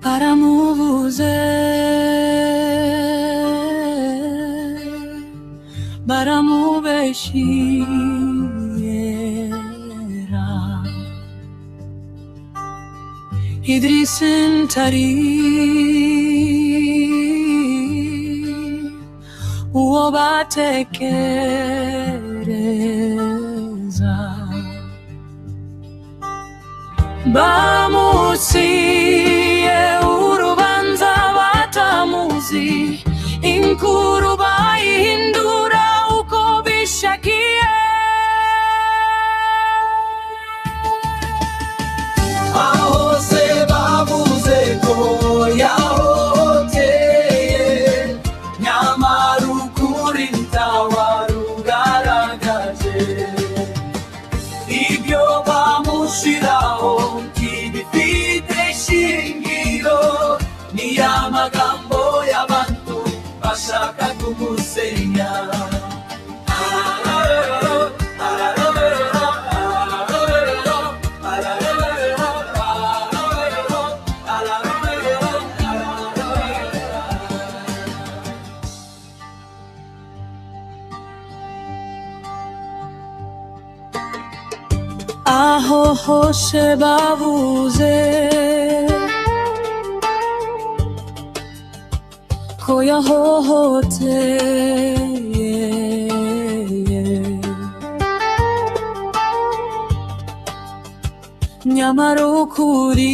baramubuze baramubeshyera Idris'in tari uwo batekereza bamuciye urubanza batamuzi inkuru bayihindura uko bishakiye ahose bavuze ko yahohoteye nyamara ukuri ntawarugaragaje ibyo bamushiraho ntibifite shingiro ni amagambo y'abantu bashaka kumusenya aho hose bavuze ko yahohoteye nyamara ukuri